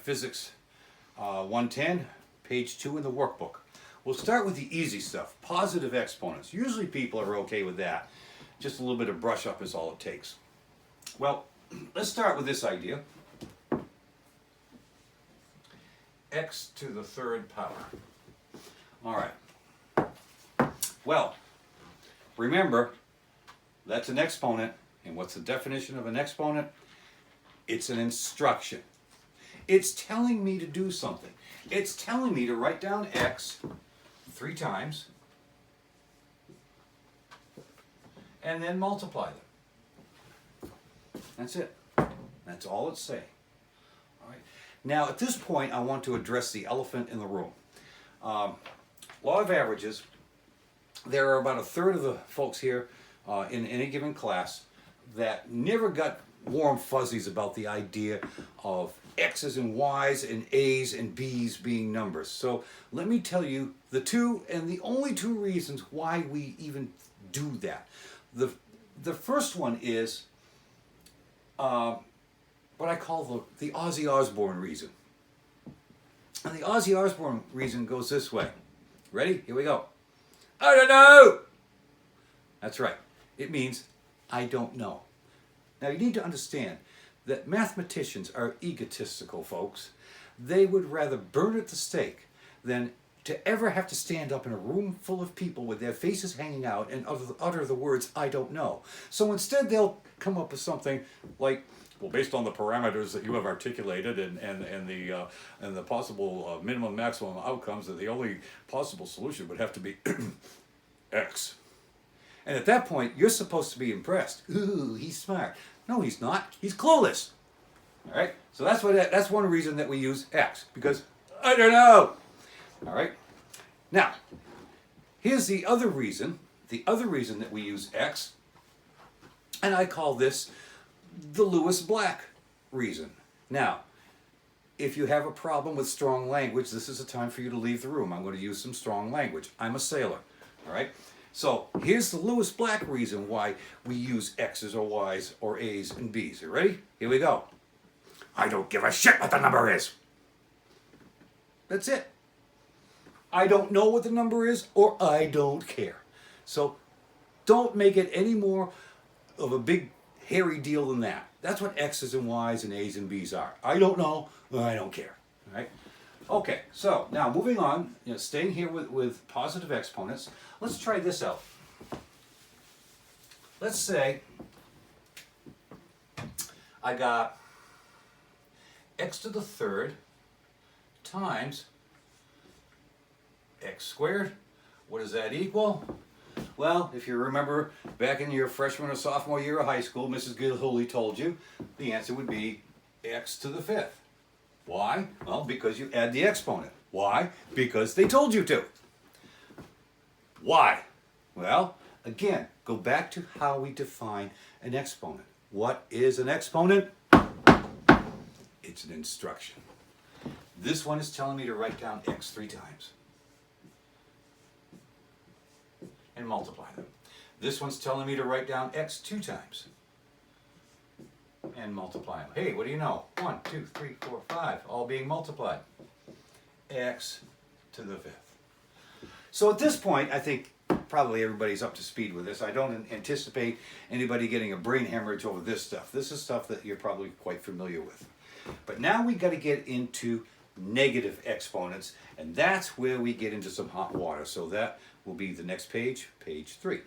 Physics 110, page 2 in the workbook. We'll start with the easy stuff, positive exponents. Usually people are okay with that. Just a little bit of brush up is all it takes. Well, let's start with this idea. X to the third power. All right. Well, remember, that's an exponent. And what's the definition of an exponent? It's an instruction. It's telling me to do something. It's telling me to write down X 3 times and then multiply them. That's it. That's all it's saying. All right. Now, at this point, I want to address the elephant in the room. Law of averages, there are about a third of the folks here in any given class that never got warm fuzzies about the idea of X's and Y's and A's and B's being numbers. So let me tell you the two and the only 2 reasons why we even do that. The first one is what I call the Ozzy Osbourne reason. And the Ozzy Osbourne reason goes this way. Ready? Here we go. I don't know! That's right. It means I don't know. Now you need to understand that mathematicians are egotistical folks. They would rather burn at the stake than to ever have to stand up in a room full of people with their faces hanging out and utter the words, I don't know. So instead they'll come up with something like, well, based on the parameters that you have articulated and the possible minimum maximum outcomes, that the only possible solution would have to be X. And at that point, you're supposed to be impressed. Ooh, he's smart. No, he's not. He's clueless. All right? So that's one reason that we use X, because I don't know. All right? Now, here's the other reason that we use X, and I call this the Lewis Black reason. Now, if you have a problem with strong language, this is a time for you to leave the room. I'm going to use some strong language. I'm a sailor. All right? So here's the Lewis Black reason why we use X's or Y's or A's and B's. You ready? Here we go. I don't give a shit what the number is. That's it. I don't know what the number is, or I don't care. So don't make it any more of a big hairy deal than that. That's what X's and Y's and A's and B's are. I don't know, or I don't care. All right? Okay, so now moving on, staying here with positive exponents, let's try this out. Let's say I got X to the third times X squared. What does that equal? Well, if you remember back in your freshman or sophomore year of high school, Mrs. Gilhooly told you the answer would be X to the 5th. Why? Well, because you add the exponent. Why? Because they told you to. Why? Well, again, go back to how we define an exponent. What is an exponent? It's an instruction. This one is telling me to write down X 3 times and multiply them. This one's telling me to write down X 2 times and multiply them. Hey, what do you know? 1, 2, 3, 4, 5, all being multiplied. X to the 5th. So at this point, I think probably everybody's up to speed with this. I don't anticipate anybody getting a brain hemorrhage over this stuff. This is stuff that you're probably quite familiar with. But now we got to get into negative exponents, and that's where we get into some hot water. So that will be the next page, page 3.